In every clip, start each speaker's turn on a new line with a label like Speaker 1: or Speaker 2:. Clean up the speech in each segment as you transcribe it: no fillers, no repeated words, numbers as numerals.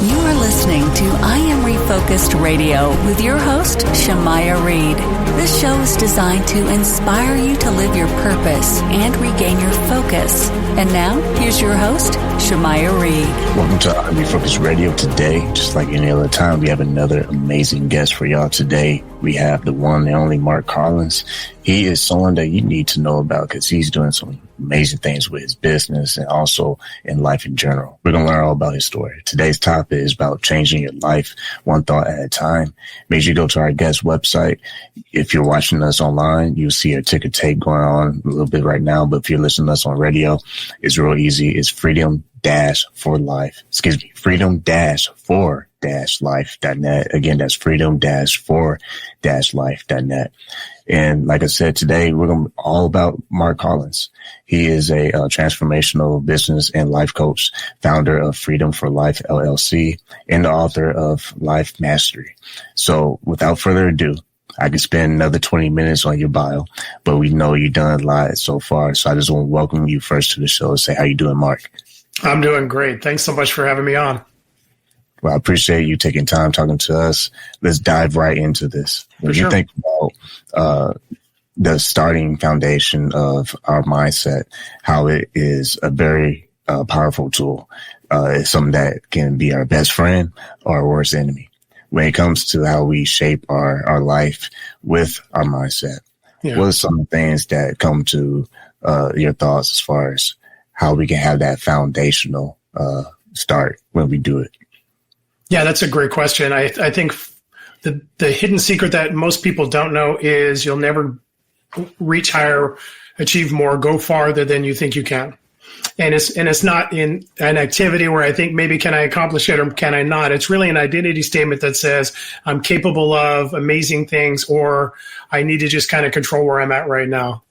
Speaker 1: You are listening to I Am Refocused Radio with your host, Shamaya Reed. This show is designed to inspire you to live your purpose and regain your focus. And now, here's your host, Shamaya Reed.
Speaker 2: Welcome to I Am Refocused Radio. Today, just like any other time, we have another amazing guest for y'all. Today, we have the one and only Mark Collins. He is someone that you need to know about because he's doing some amazing things with his business and also in life in general. We're going to learn all about his story. Today's topic is about changing your life one thought at a time. Make sure you go to our guest website. If you're watching us online, you'll see a ticker tape going on a little bit right now. But if you're listening to us on radio, it's real easy. It's freedom-for-life.net. Again, that's freedom-for-life.net. And like I said, today we're going to be all about Mark Collins. He is a transformational business and life coach, founder of Freedom for Life LLC, and the author of Life Mastery. So without further ado, I could spend another 20 minutes on your bio, but we know you've done a lot so far. So I just want to welcome you first to the show and say, how you doing, Mark?
Speaker 3: I'm doing great. Thanks so much for having me on.
Speaker 2: Well, I appreciate you taking time talking to us. Let's dive right into this. When you think about the starting foundation of our mindset, how it is a very powerful tool. It's something that can be our best friend or our worst enemy when it comes to how we shape our life with our mindset. Yeah. What are some things that come to your thoughts as far as how we can have that foundational start when we do it?
Speaker 3: Yeah, that's a great question. I think the hidden secret that most people don't know is you'll never reach higher, achieve more, go farther than you think you can. And it's not in an activity where I think maybe can I accomplish it or can I not. It's really an identity statement that says I'm capable of amazing things or I need to just kind of control where I'm at right now.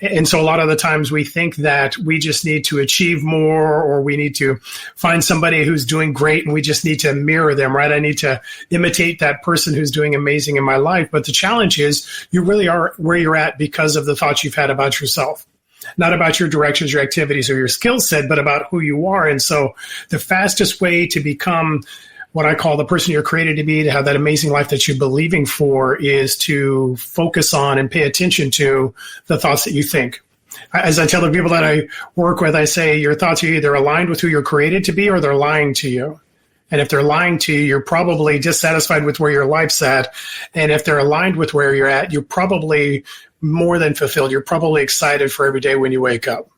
Speaker 3: And so a lot of the times we think that we just need to achieve more or we need to find somebody who's doing great and we just need to mirror them, right? I need to imitate that person who's doing amazing in my life. But the challenge is you really are where you're at because of the thoughts you've had about yourself. Not about your directions, your activities, or your skill set, but about who you are. And so the fastest way to become what I call the person you're created to be, to have that amazing life that you're believing for, is to focus on and pay attention to the thoughts that you think. As I tell the people that I work with, I say your thoughts are either aligned with who you're created to be or they're lying to you. And if they're lying to you, you're probably dissatisfied with where your life's at. And if they're aligned with where you're at, you're probably more than fulfilled. You're probably excited for every day when you wake up.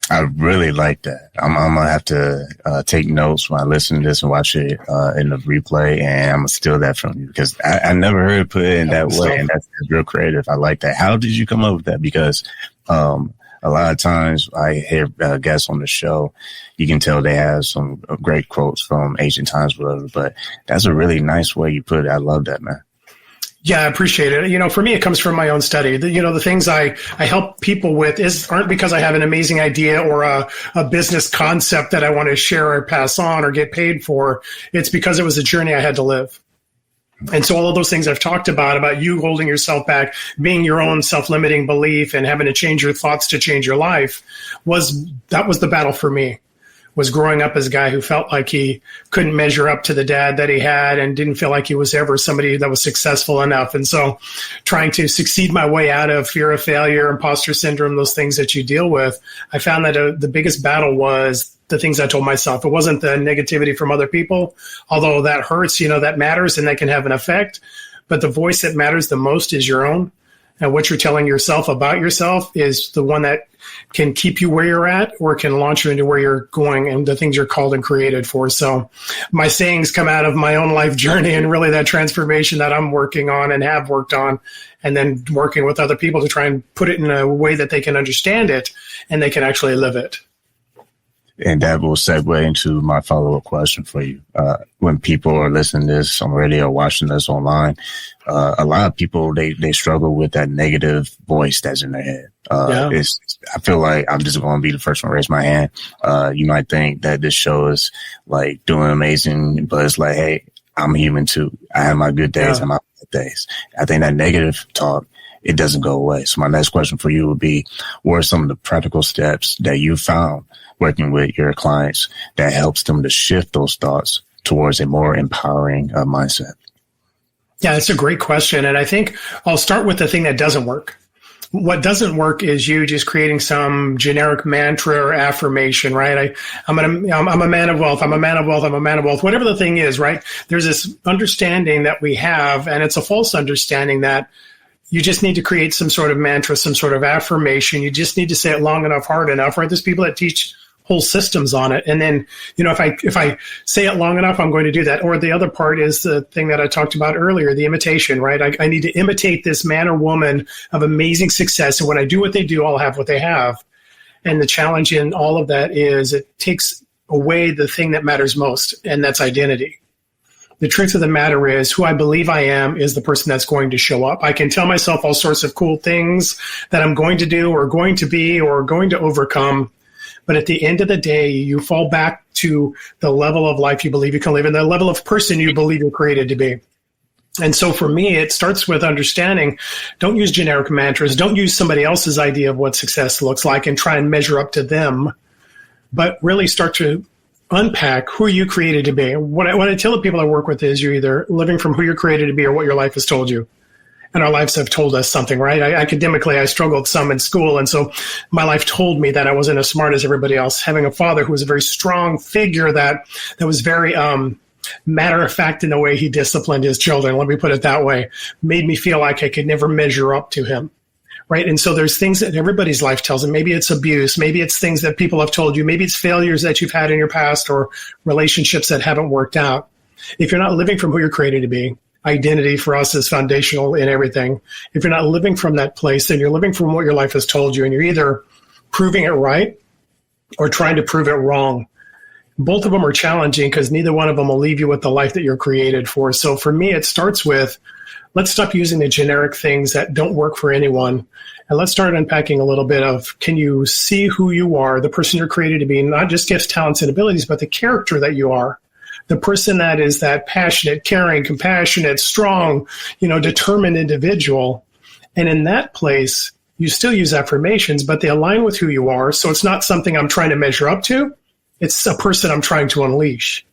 Speaker 2: I really like that. I'm going to have to take notes when I listen to this and watch it in the replay, and I'm going to steal that from you because I never heard it put in that way, and that's real creative. I like that. How did you come up with that? Because a lot of times I hear guests on the show, you can tell they have some great quotes from ancient times, whatever, but that's a really nice way you put it. I love that, man.
Speaker 3: Yeah, I appreciate it. For me, it comes from my own study. The things I help people with aren't because I have an amazing idea or a business concept that I want to share or pass on or get paid for. It's because it was a journey I had to live. And so all of those things I've talked about you holding yourself back, being your own self-limiting belief and having to change your thoughts to change your life, that was the battle for me. Was growing up as a guy who felt like he couldn't measure up to the dad that he had and didn't feel like he was ever somebody that was successful enough. And so trying to succeed my way out of fear of failure, imposter syndrome, those things that you deal with, I found that the biggest battle was the things I told myself. It wasn't the negativity from other people, although that hurts, that matters and that can have an effect. But the voice that matters the most is your own. And what you're telling yourself about yourself is the one that can keep you where you're at or can launch you into where you're going and the things you're called and created for. So my sayings come out of my own life journey and really that transformation that I'm working on and have worked on, and then working with other people to try and put it in a way that they can understand it and they can actually live it.
Speaker 2: And that will segue into my follow-up question for you. When people are listening to this on radio or watching this online, a lot of people, they struggle with that negative voice that's in their head. I feel like I'm just going to be the first one to raise my hand. You might think that this show is like doing amazing, but it's like, hey, I'm human too. I have my good days and my bad days. I think that negative talk it doesn't go away. So my next question for you would be, what are some of the practical steps that you found working with your clients that helps them to shift those thoughts towards a more empowering mindset?
Speaker 3: Yeah, that's a great question. And I think I'll start with the thing that doesn't work. What doesn't work is you just creating some generic mantra or affirmation, right? I'm a man of wealth. I'm a man of wealth. I'm a man of wealth. Whatever the thing is, right? There's this understanding that we have, and it's a false understanding that you just need to create some sort of mantra, some sort of affirmation. You just need to say it long enough, hard enough, right? There's people that teach whole systems on it. And then, if I say it long enough, I'm going to do that. Or the other part is the thing that I talked about earlier, the imitation, right? I need to imitate this man or woman of amazing success. And when I do what they do, I'll have what they have. And the challenge in all of that is it takes away the thing that matters most, and that's identity. The truth of the matter is who I believe I am is the person that's going to show up. I can tell myself all sorts of cool things that I'm going to do or going to be or going to overcome. But at the end of the day, you fall back to the level of life you believe you can live and the level of person you believe you're created to be. And so for me, it starts with understanding, don't use generic mantras. Don't use somebody else's idea of what success looks like and try and measure up to them, but really start to unpack who you created to be. What I tell the people I work with is you're either living from who you're created to be or what your life has told you. And our lives have told us something, right? Academically, I struggled some in school. And so my life told me that I wasn't as smart as everybody else. Having a father who was a very strong figure that was very matter of fact in the way he disciplined his children, let me put it that way, made me feel like I could never measure up to him, right? And so there's things that everybody's life tells them. Maybe it's abuse. Maybe it's things that people have told you. Maybe it's failures that you've had in your past or relationships that haven't worked out. If you're not living from who you're created to be, identity for us is foundational in everything. If you're not living from that place, then you're living from what your life has told you, and you're either proving it right or trying to prove it wrong. Both of them are challenging because neither one of them will leave you with the life that you're created for. So for me, it starts with, let's stop using the generic things that don't work for anyone. And let's start unpacking a little bit of, can you see who you are, the person you're created to be, not just gifts, talents, and abilities, but the character that you are. The person that is that passionate, caring, compassionate, strong, determined individual. And in that place, you still use affirmations, but they align with who you are. So it's not something I'm trying to measure up to. It's a person I'm trying to unleash.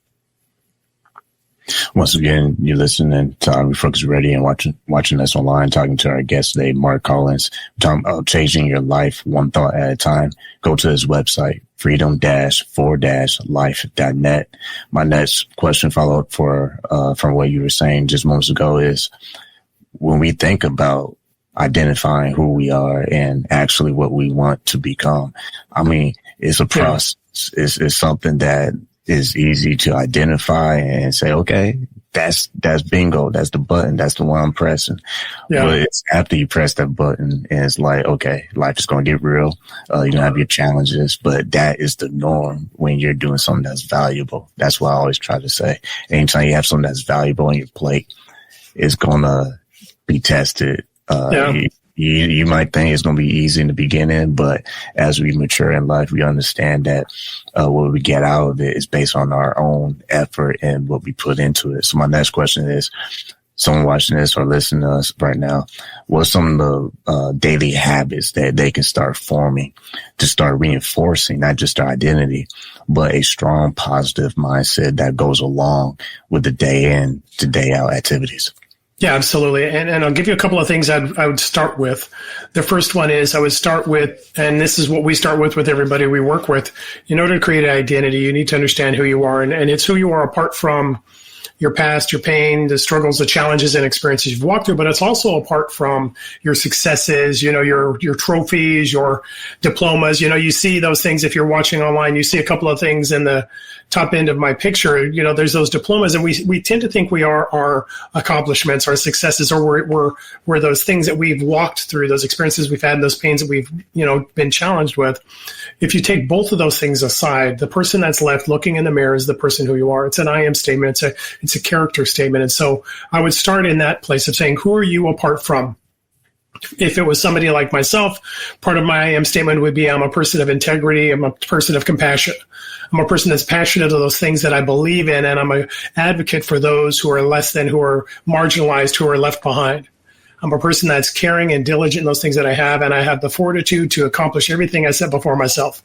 Speaker 2: Once again, you're listening to Refocus Radio and watching us online, talking to our guest today, Mark Collins, talking about changing your life one thought at a time. Go to his website, freedom-4-life.net. My next question follow-up from what you were saying just moments ago is, when we think about identifying who we are and actually what we want to become, I mean, it's a process. It's something that is easy to identify and say, okay, that's bingo. That's the button. That's the one I'm pressing. Yeah. But it's after you press that button and it's like, okay, life is going to get real. You're going to have your challenges, but that is the norm when you're doing something that's valuable. That's what I always try to say. Anytime you have something that's valuable on your plate, it's going to be tested. You might think it's going to be easy in the beginning, but as we mature in life, we understand that what we get out of it is based on our own effort and what we put into it. So my next question is, someone watching this or listening to us right now, what are some of the daily habits that they can start forming to start reinforcing not just their identity, but a strong, positive mindset that goes along with the day in to day out activities?
Speaker 3: Yeah, absolutely. And I'll give you a couple of things I would start with. The first one is I would start with, and this is what we start with everybody we work with. In order to create an identity, you need to understand who you are. And it's who you are apart from your past, your pain, the struggles, the challenges and experiences you've walked through, but it's also apart from your successes, your trophies, your diplomas. You see those things if you're watching online. You see a couple of things in the top end of my picture. There's those diplomas, and we tend to think we are our accomplishments, our successes, or we're those things that we've walked through, those experiences we've had, those pains that we've been challenged with. If you take both of those things aside, the person that's left looking in the mirror is the person who you are. It's an I am statement. It's a character statement. And so I would start in that place of saying, who are you apart from? If it was somebody like myself, part of my I am statement would be, I'm a person of integrity. I'm a person of compassion. I'm a person that's passionate of those things that I believe in. And I'm an advocate for those who are less than, who are marginalized, who are left behind. I'm a person that's caring and diligent in those things that I have, and I have the fortitude to accomplish everything I set before myself.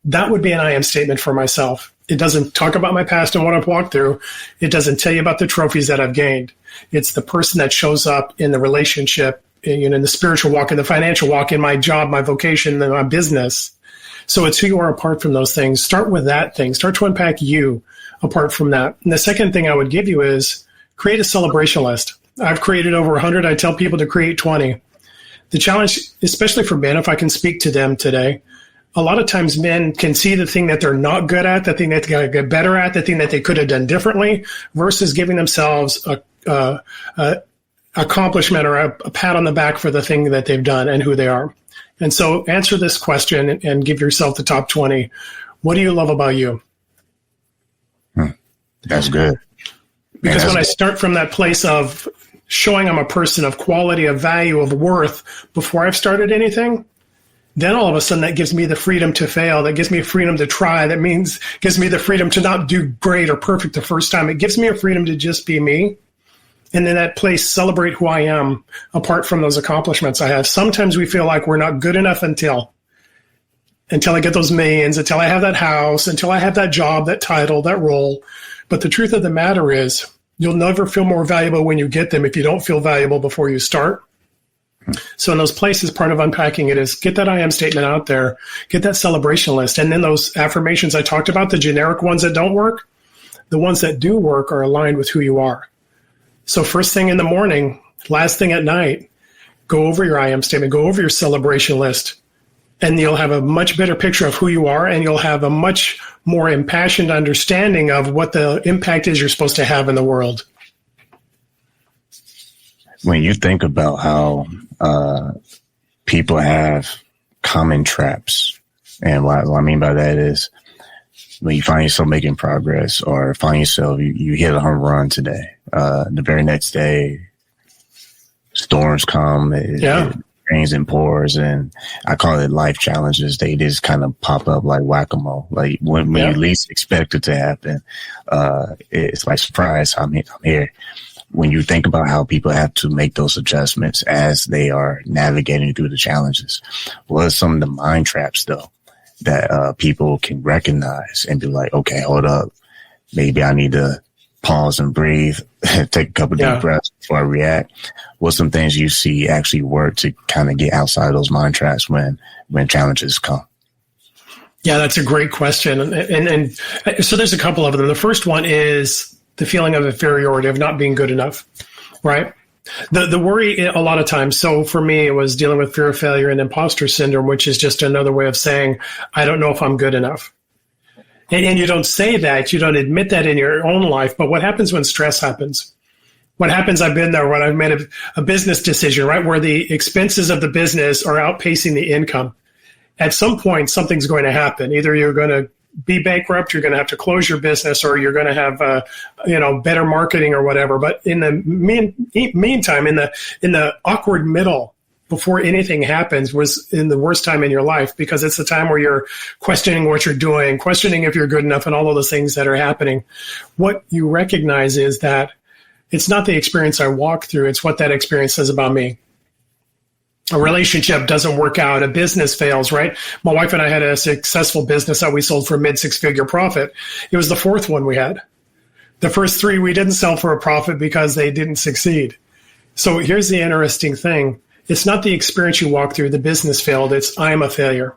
Speaker 3: That would be an I am statement for myself. It doesn't talk about my past and what I've walked through. It doesn't tell you about the trophies that I've gained. It's the person that shows up in the relationship, in the spiritual walk, in the financial walk, in my job, my vocation, and my business. So it's who you are apart from those things. Start with that thing. Start to unpack you apart from that. And the second thing I would give you is create a celebration list. I've created over 100. I tell people to create 20. The challenge, especially for men, if I can speak to them today, a lot of times men can see the thing that they're not good at, the thing that they got to get better at, the thing that they could have done differently, versus giving themselves a accomplishment or a pat on the back for the thing that they've done and who they are. And so answer this question and give yourself the top 20. What do you love about you?
Speaker 2: That's good.
Speaker 3: Because when I start from that place of showing I'm a person of quality, of value, of worth before I've started anything, then all of a sudden that gives me the freedom to fail. That gives me freedom to try. That means gives me the freedom to not do great or perfect the first time. It gives me a freedom to just be me. And in that place, celebrate who I am apart from those accomplishments I have. Sometimes we feel like we're not good enough until I get those millions, until I have that house, until I have that job, that title, that role. But the truth of the matter is, you'll never feel more valuable when you get them if you don't feel valuable before you start. So in those places, part of unpacking it is get that I am statement out there, get that celebration list. And then those affirmations I talked about, the generic ones that don't work, the ones that do work are aligned with who you are. So first thing in the morning, last thing at night, go over your I am statement, go over your celebration list, and you'll have a much better picture of who you are, and you'll have a much more impassioned understanding of what the impact is you're supposed to have in the world.
Speaker 2: When you think about how people have common traps, and what I mean by that is when you find yourself making progress or find yourself, you hit a home run today, the very next day, storms come, it rains and pours, and I call it life challenges. They just kind of pop up like whack-a-mole. Like when you least expect it to happen, it's like, surprise, I'm here. When you think about how people have to make those adjustments as they are navigating through the challenges, what are some of the mind traps, though, that people can recognize and be like, okay, hold up, maybe I need to pause and breathe, take a couple deep breaths before I react? What's some things you see actually work to kind of get outside those mind traps when challenges come?
Speaker 3: Yeah, that's a great question. And so there's a couple of them. The first one is the feeling of inferiority, of not being good enough, right? The worry a lot of times, so for me, it was dealing with fear of failure and imposter syndrome, which is just another way of saying, I don't know if I'm good enough. And you don't say that, you don't admit that in your own life, but what happens when stress happens? What happens, I've been there when I've made a business decision, right, where the expenses of the business are outpacing the income. At some point, something's going to happen. Either you're going to be bankrupt, you're going to have to close your business, or you're going to have, better marketing or whatever. But in the meantime, in the awkward middle, before anything happens, was in the worst time in your life, because it's the time where you're questioning what you're doing, questioning if you're good enough, and all of those things that are happening. What you recognize is that it's not the experience I walk through, it's what that experience says about me. A relationship doesn't work out, a business fails, right? My wife and I had a successful business that we sold for a mid-six-figure profit. It was the fourth one we had. The first three we didn't sell for a profit because they didn't succeed. So here's the interesting thing. It's not the experience you walk through, the business failed, it's I'm a failure.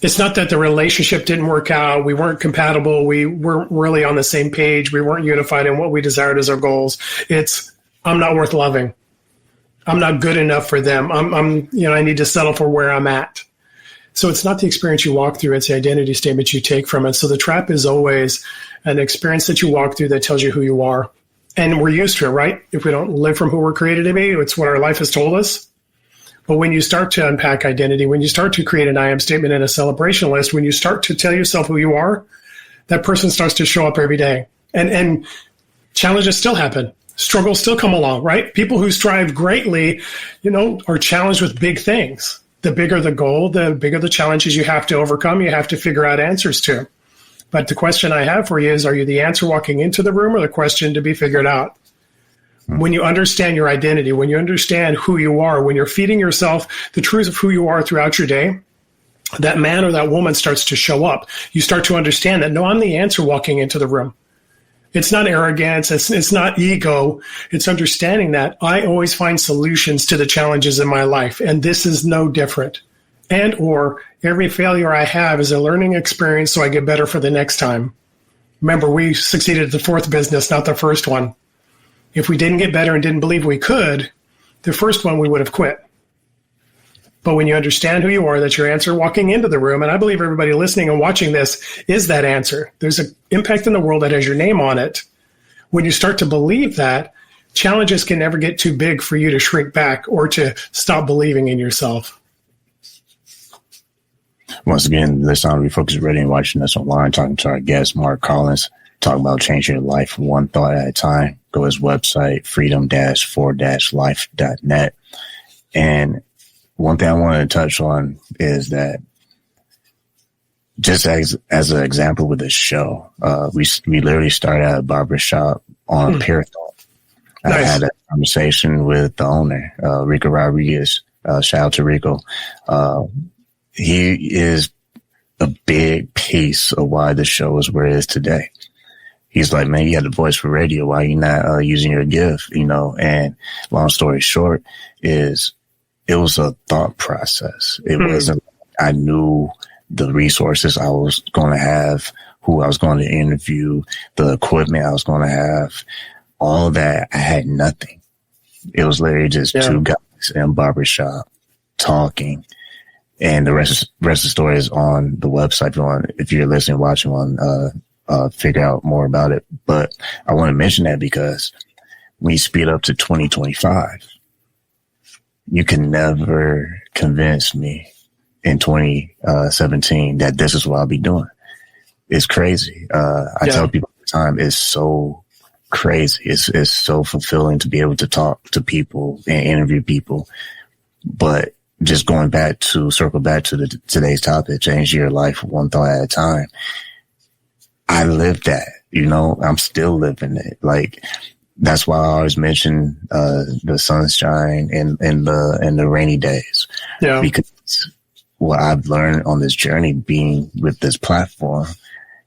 Speaker 3: It's not that the relationship didn't work out, we weren't compatible, we weren't really on the same page, we weren't unified in what we desired as our goals. It's I'm not worth loving. I'm not good enough for them. I need to settle for where I'm at. So it's not the experience you walk through, it's the identity statement you take from it. So the trap is always an experience that you walk through that tells you who you are. And we're used to it, right? If we don't live from who we're created to be, it's what our life has told us. But when you start to unpack identity, when you start to create an I am statement and a celebration list, when you start to tell yourself who you are, that person starts to show up every day. And challenges still happen. Struggles still come along, right? People who strive greatly, are challenged with big things. The bigger the goal, the bigger the challenges you have to overcome, you have to figure out answers to. But the question I have for you is, are you the answer walking into the room or the question to be figured out? When you understand your identity, when you understand who you are, when you're feeding yourself the truth of who you are throughout your day, that man or that woman starts to show up. You start to understand that, no, I'm the answer walking into the room. It's not arrogance. It's not ego. It's understanding that I always find solutions to the challenges in my life, and this is no different. And or every failure I have is a learning experience so I get better for the next time. Remember, we succeeded at the fourth business, not the first one. If we didn't get better and didn't believe we could, the first one we would have quit. But when you understand who you are, that's your answer walking into the room, and I believe everybody listening and watching this is that answer. There's an impact in the world that has your name on it. When you start to believe that, challenges can never get too big for you to shrink back or to stop believing in yourself.
Speaker 2: Once again, this on Refocus Radio and watching us online, talking to our guest, Mark Collins, talking about changing your life one thought at a time. Go to his website, freedom-for-life.net. And one thing I wanted to touch on is that just as an example with this show, we literally started at a barbershop on Pearthorne. Nice. I had a conversation with the owner, Rico Rodriguez. Shout out to Rico. He is a big piece of why the show is where it is today. He's like, man, you had a voice for radio. Why are you not using your gift? And long story short is it was a thought process. It wasn't, I knew the resources I was going to have, who I was going to interview, the equipment I was going to have, all that. I had nothing. It was literally just two guys in a barbershop talking. And the rest of the story is on the website. If you're listening, watching on, figure out more about it. But I want to mention that because when you speed up to 2025, you can never convince me in 2017 that this is what I'll be doing. It's crazy. I tell people all the time, it's so crazy. It's so fulfilling to be able to talk to people and interview people. But just circle back to today's topic, change your life one thought at a time. I lived that, I'm still living it. Like, that's why I always mention, the sunshine and the rainy days. Yeah. Because what I've learned on this journey being with this platform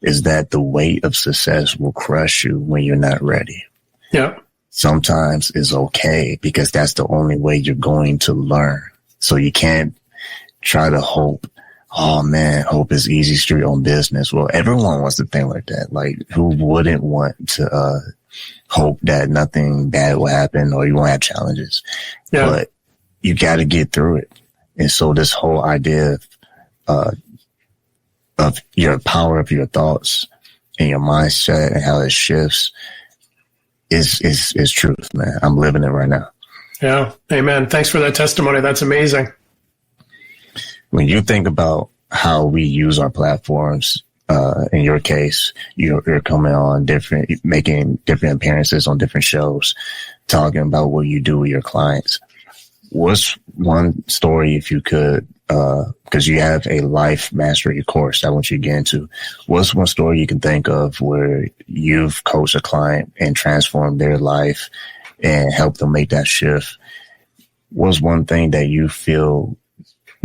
Speaker 2: is that the weight of success will crush you when you're not ready. Yeah. Sometimes it's okay because that's the only way you're going to learn. So you can't try to hope, oh man, hope is easy street on business. Well, everyone wants to think like that. Like, who wouldn't want to hope that nothing bad will happen or you won't have challenges? Yeah. But you got to get through it. And so this whole idea of your power of your thoughts and your mindset and how it shifts is truth, man. I'm living it right now.
Speaker 3: Yeah. Amen. Thanks for that testimony. That's amazing.
Speaker 2: When you think about how we use our platforms, in your case, you're coming on making different appearances on different shows, talking about what you do with your clients. What's one story, if you could, because you have a life mastery course I want you to get into. What's one story you can think of where you've coached a client and transformed their life and helped them make that shift? What's one thing that you feel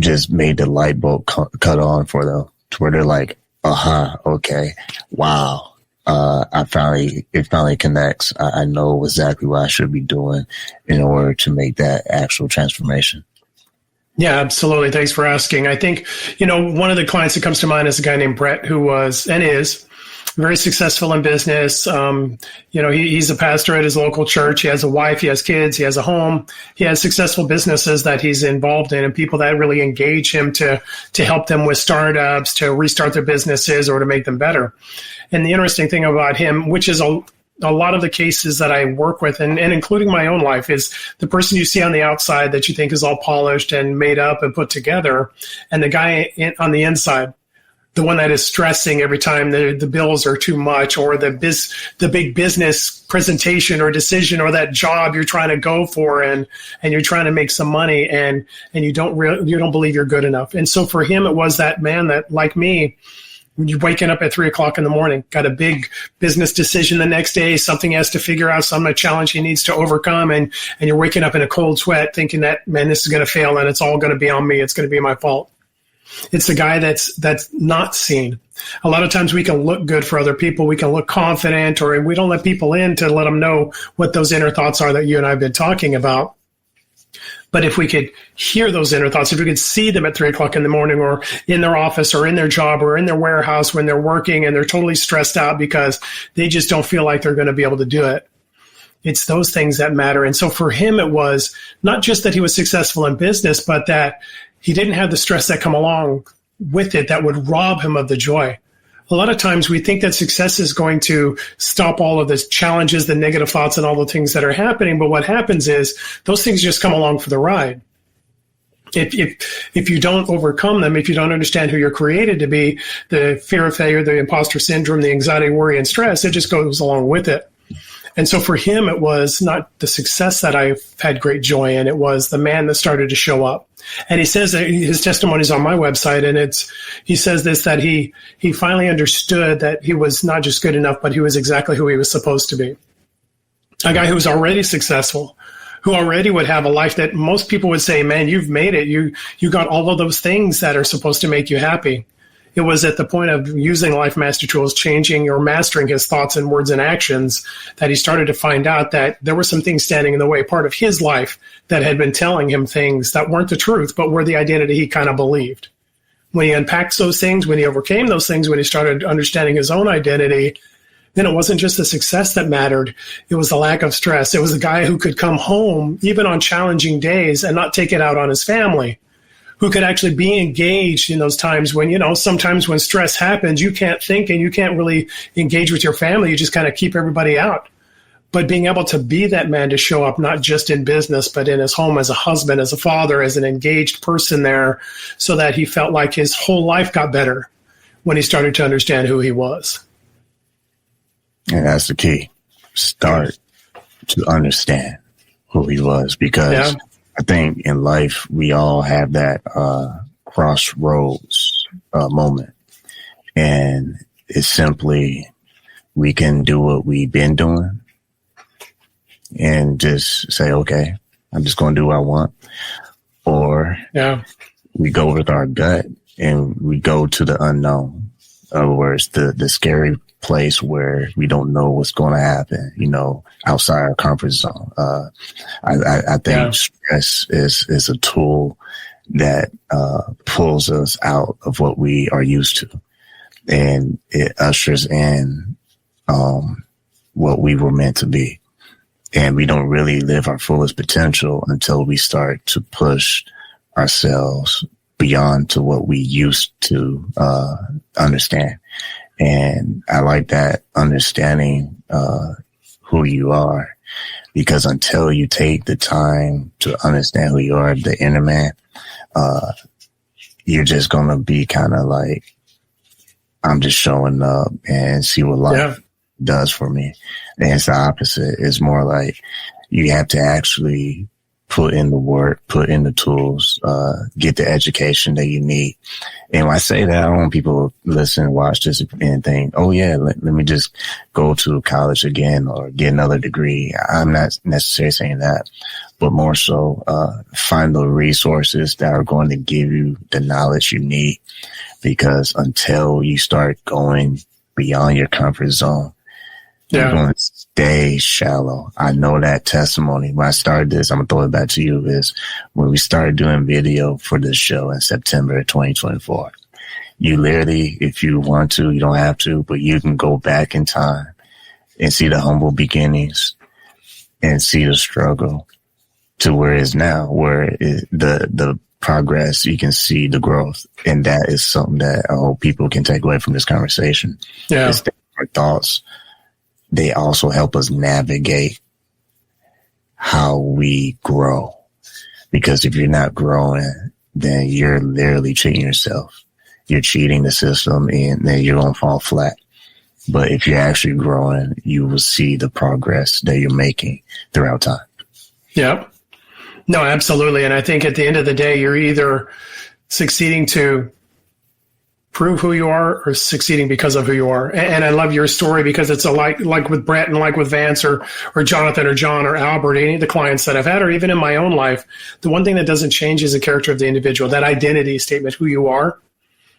Speaker 2: just made the light bulb cut on for them to where they're like, aha, okay, wow. It finally connects. I know exactly what I should be doing in order to make that actual transformation.
Speaker 3: Yeah, absolutely. Thanks for asking. I think, one of the clients that comes to mind is a guy named Brett, who was and is very successful in business. He's a pastor at his local church. He has a wife, he has kids, he has a home. He has successful businesses that he's involved in and people that really engage him to help them with startups, to restart their businesses or to make them better. And the interesting thing about him, which is a lot of the cases that I work with, and including my own life, is the person you see on the outside that you think is all polished and made up and put together, and the guy on the inside, the one that is stressing every time the bills are too much, or the big business presentation or decision, or that job you're trying to go for, and you're trying to make some money, and you don't believe you're good enough. And so for him, it was that man that, like me, You're waking up at 3:00 in the morning, got a big business decision the next day, something he has to figure out, some challenge he needs to overcome, and you're waking up in a cold sweat thinking that, man, this is going to fail and it's all going to be on me. It's going to be my fault. It's the guy that's not seen. A lot of times we can look good for other people. We can look confident, or we don't let people in to let them know what those inner thoughts are that you and I have been talking about. But if we could hear those inner thoughts, if we could see them at 3:00 in the morning, or in their office, or in their job, or in their warehouse when they're working and they're totally stressed out because they just don't feel like they're going to be able to do it. It's those things that matter. And so for him, it was not just that he was successful in business, but that he didn't have the stress that come along with it that would rob him of the joy. A lot of times we think that success is going to stop all of the challenges, the negative thoughts, and all the things that are happening. But what happens is those things just come along for the ride. If you don't overcome them, if you don't understand who you're created to be, the fear of failure, the imposter syndrome, the anxiety, worry, and stress, it just goes along with it. And so for him, it was not the success that I've had great joy in. It was the man that started to show up. And he says that his testimony is on my website, and he says this, that he finally understood that he was not just good enough, but he was exactly who he was supposed to be. A guy who was already successful, who already would have a life that most people would say, man, you've made it. You got all of those things that are supposed to make you happy. It was at the point of using Life Master Tools, changing or mastering his thoughts and words and actions, that he started to find out that there were some things standing in the way, part of his life that had been telling him things that weren't the truth, but were the identity he kind of believed. When he unpacked those things, when he overcame those things, when he started understanding his own identity, then it wasn't just the success that mattered. It was the lack of stress. It was the guy who could come home, even on challenging days, and not take it out on his family, who could actually be engaged in those times when, sometimes when stress happens, you can't think and you can't really engage with your family. You just kind of keep everybody out. But being able to be that man to show up, not just in business, but in his home as a husband, as a father, as an engaged person there, so that he felt like his whole life got better when he started to understand who he was.
Speaker 2: And that's the key. Start to understand who he was, because I think in life, we all have that crossroads moment. And it's simply, we can do what we've been doing and just say, okay, I'm just going to do what I want. Or we go with our gut and we go to the unknown. In other words, the scary place where we don't know what's going to happen, outside our comfort zone. I think stress is a tool that pulls us out of what we are used to, and it ushers in what we were meant to be. And we don't really live our fullest potential until we start to push ourselves beyond to what we used to understand. And I like that, understanding who you are, because until you take the time to understand who you are, the inner man, you're just going to be kind of like, I'm just showing up and see what life does for me. And it's the opposite. It's more like you have to actually put in the work, put in the tools, get the education that you need. And when I say that, I don't want people to listen, watch this and think, oh yeah, let me just go to college again or get another degree. I'm not necessarily saying that, but more so, find the resources that are going to give you the knowledge you need, because until you start going beyond your comfort zone, you're going to stay shallow. I know that testimony. When I started this, I'm going to throw it back to you, is when we started doing video for this show in September 2024. You literally, if you want to, you don't have to, but you can go back in time and see the humble beginnings and see the struggle to where it is now, where the progress, you can see the growth. And that is something that I hope people can take away from this conversation. Yeah. It's our thoughts. They also help us navigate how we grow. Because if you're not growing, then you're literally cheating yourself. You're cheating the system, and then you're going to fall flat. But if you're actually growing, you will see the progress that you're making throughout time.
Speaker 3: Yep. No, absolutely. And I think at the end of the day, you're either succeeding to prove who you are or succeeding because of who you are. And I love your story because it's like with Brett and like with Vance or Jonathan or John or Albert, any of the clients that I've had, or even in my own life, the one thing that doesn't change is the character of the individual, that identity statement, who you are.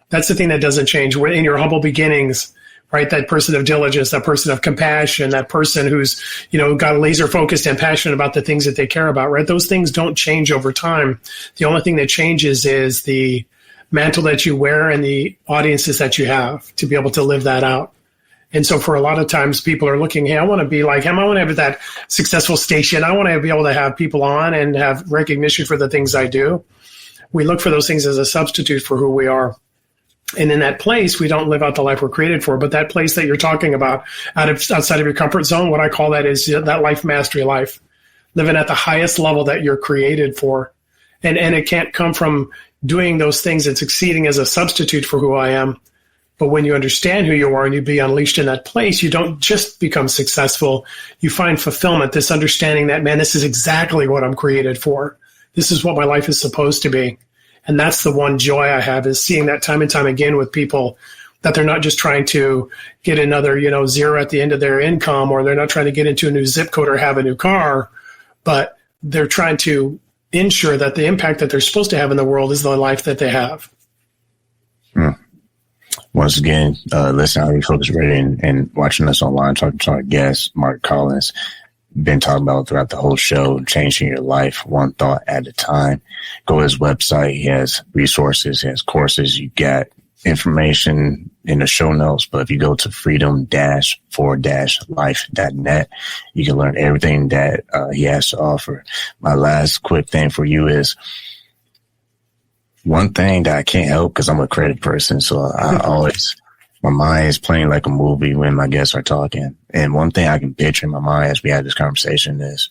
Speaker 3: That's the thing that doesn't change. In your humble beginnings, right? That person of diligence, that person of compassion, that person who's, got laser focused and passionate about the things that they care about, right? Those things don't change over time. The only thing that changes is the mantle that you wear and the audiences that you have to be able to live that out. And so for a lot of times people are looking, hey, I want to be like him. I want to have that successful station. I want to be able to have people on and have recognition for the things I do. We look for those things as a substitute for who we are. And in that place, we don't live out the life we're created for. But that place that you're talking about outside of your comfort zone, what I call that is that life mastery life, living at the highest level that you're created for. And it can't come from doing those things and succeeding as a substitute for who I am. But when you understand who you are and you be unleashed in that place, you don't just become successful. You find fulfillment, this understanding that, man, this is exactly what I'm created for. This is what my life is supposed to be. And that's the one joy I have, is seeing that time and time again with people, that they're not just trying to get another, zero at the end of their income, or they're not trying to get into a new zip code or have a new car, but they're trying to ensure that the impact that they're supposed to have in the world is the life that they have.
Speaker 2: Once again, listening to Refocus Radio and watching us online, talking to our guest, Mark Collins, been talking about throughout the whole show, changing your life one thought at a time. Go to his website. He has resources, he has courses. You got information in the show notes, but if you go to freedom-for-life.net, you can learn everything that he has to offer. My last quick thing for you is one thing that I can't help, because I'm a creative person, so I always, my mind is playing like a movie when my guests are talking. And one thing I can picture in my mind as we have this conversation is,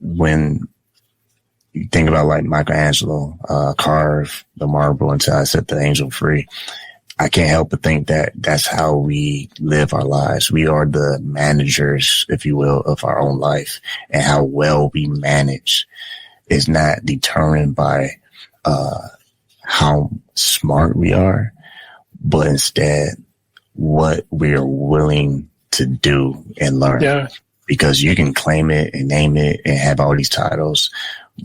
Speaker 2: when you think about like Michelangelo, carve the marble until I set the angel free. I can't help but think that that's how we live our lives. We are the managers, if you will, of our own life, and how well we manage is not determined by, how smart we are, but instead what we are willing to do and learn. Yeah. Because you can claim it and name it and have all these titles,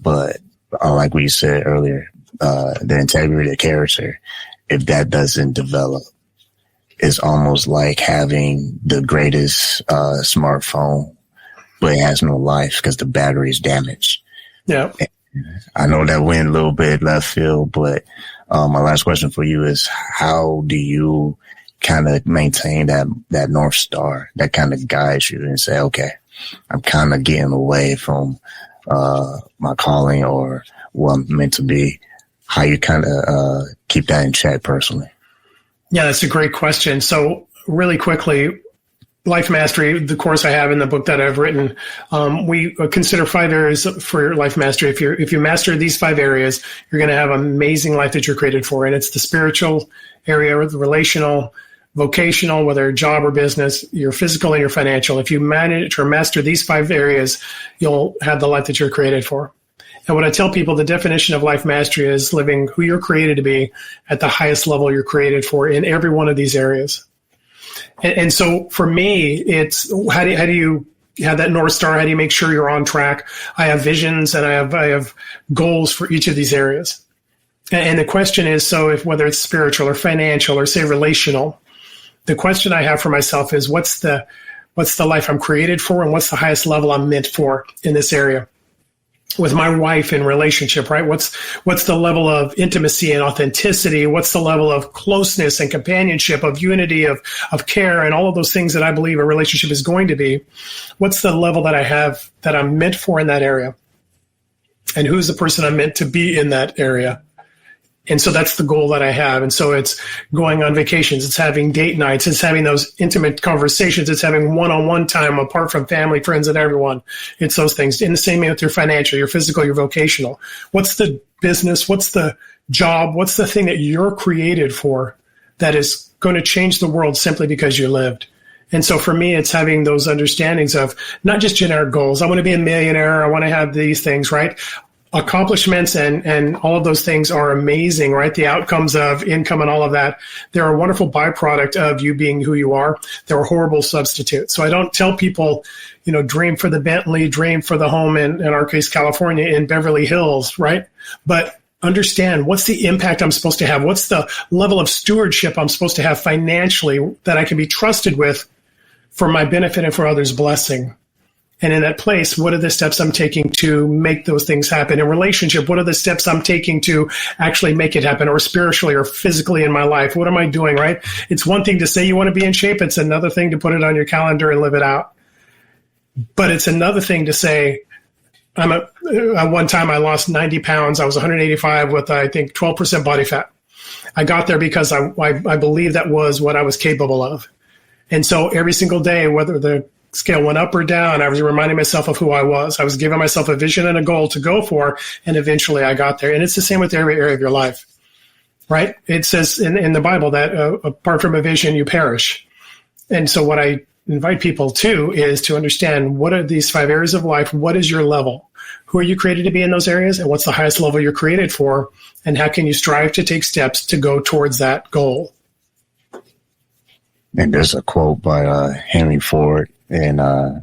Speaker 2: but like we said earlier, the integrity of character, if that doesn't develop, it's almost like having the greatest smartphone, but it has no life because the battery is damaged. Yeah. And I know that went a little bit left field, but my last question for you is, how do you kind of maintain that North Star that kind of guides you and say, okay, I'm kind of getting away from my calling or what I'm meant to be? How you kind of keep that in check personally?
Speaker 3: Yeah, that's a great question. So really quickly, Life Mastery, the course I have in the book that I've written, we consider 5 areas for life mastery. If you master these 5 areas, you're going to have an amazing life that you're created for. And it's the spiritual area, the relational, vocational, whether job or business, your physical and your financial. If you manage or master these 5 areas, you'll have the life that you're created for. And what I tell people, the definition of life mastery is living who you're created to be at the highest level you're created for in every one of these areas. And so for me, it's how do you have that North Star? How do you make sure you're on track? I have visions and I have goals for each of these areas. And the question is, so if whether it's spiritual or financial or say relational, the question I have for myself is what's the life I'm created for and what's the highest level I'm meant for in this area? With my wife in relationship, right? What's the level of intimacy and authenticity? What's the level of closeness and companionship, of unity, of care, and all of those things that I believe a relationship is going to be? What's the level that I have that I'm meant for in that area? And who's the person I'm meant to be in that area? And so that's the goal that I have. And so it's going on vacations. It's having date nights. It's having those intimate conversations. It's having one-on-one time apart from family, friends, and everyone. It's those things. In the same way with your financial, your physical, your vocational. What's the business? What's the job? What's the thing that you're created for that is going to change the world simply because you lived? And so for me, it's having those understandings of not just generic goals. I want to be a millionaire. I want to have these things, right? accomplishments and all of those things are amazing, right? The outcomes of income and all of that, they're a wonderful byproduct of you being who you are. They're a horrible substitute. So I don't tell people, dream for the Bentley, dream for the home in our case, California, in Beverly Hills, right? But understand what's the impact I'm supposed to have? What's the level of stewardship I'm supposed to have financially that I can be trusted with for my benefit and for others' blessing? And in that place, what are the steps I'm taking to make those things happen? In relationship, what are the steps I'm taking to actually make it happen, or spiritually or physically in my life? What am I doing, right? It's one thing to say you want to be in shape. It's another thing to put it on your calendar and live it out. But it's another thing to say, one time I lost 90 pounds. I was 185 with, I think, 12% body fat. I got there because I believe that was what I was capable of. And so every single day, whether the scale went up or down, I was reminding myself of who I was. I was giving myself a vision and a goal to go for, and eventually I got there. And it's the same with every area of your life, right? It says in the Bible that apart from a vision, you perish. And so what I invite people to is to understand, what are these 5 areas of life? What is your level? Who are you created to be in those areas? And what's the highest level you're created for? And how can you strive to take steps to go towards that goal?
Speaker 2: And there's a quote by Henry Ford, and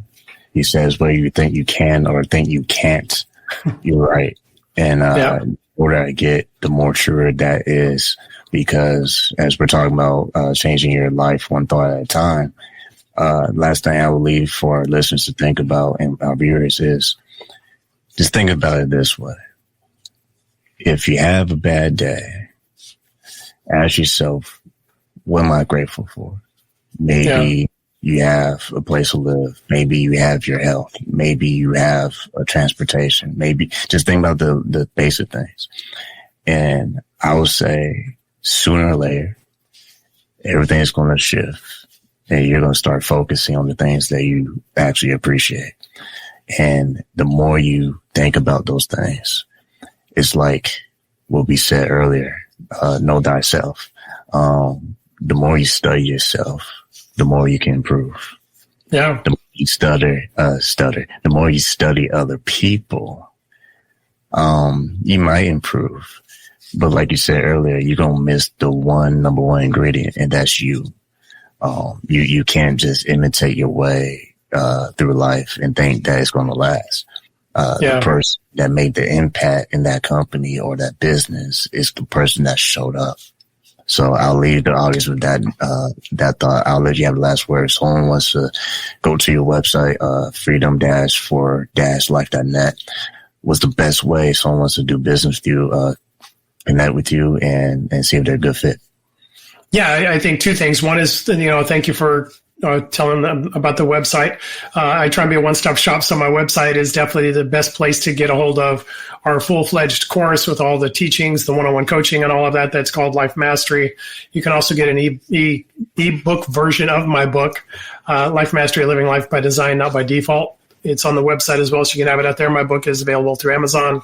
Speaker 2: he says, whether you think you can or think you can't, you're right. And the older I get, the more truer that is, because as we're talking about changing your life one thought at a time, last thing I will leave for our listeners to think about and our viewers is, just think about it this way. If you have a bad day, ask yourself, what am I grateful for? Maybe you have a place to live. Maybe you have your health. Maybe you have a transportation. Maybe just think about the basic things. And I would say sooner or later, everything is going to shift and you're going to start focusing on the things that you actually appreciate. And the more you think about those things, it's like what we said earlier, know thyself. The more you study yourself, the more you can improve.
Speaker 3: Yeah.
Speaker 2: The more you the more you study other people, you might improve. But like you said earlier, you're going to miss the number one ingredient, and that's you. You can't just imitate your way through life and think that it's going to last. The person that made the impact in that company or that business is the person that showed up. So I'll leave the audience with that thought. I'll let you have the last word. Someone wants to go to your website, freedom-for-life.net. What's the best way someone wants to do business with you, connect with you and see if they're a good fit?
Speaker 3: Yeah, I think 2 things. One is, thank you for telling them about the website. I try and be a one-stop shop, so my website is definitely the best place to get a hold of our full-fledged course with all the teachings, the one-on-one coaching and all of that. That's called Life Mastery. You can also get an e-book version of my book, Life Mastery, Living Life by Design, Not by Default. It's on the website as well, so you can have it out there. My book is available through Amazon.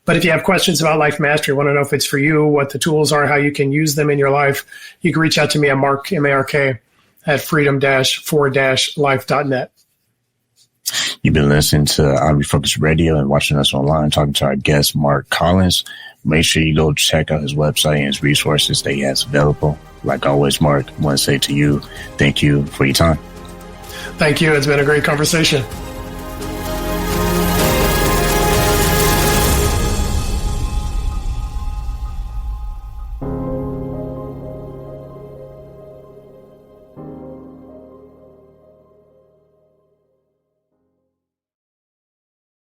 Speaker 3: But if you have questions about Life Mastery, want to know if it's for you, what the tools are, how you can use them in your life, you can reach out to me at Mark, M-A-R-K, at freedom-for-life.net.
Speaker 2: You've been listening to Refocus Radio and watching us online, talking to our guest, Mark Collins. Make sure you go check out his website and his resources that he has available. Like always, Mark, I want to say to you, thank you for your time.
Speaker 3: Thank you. It's been a great conversation.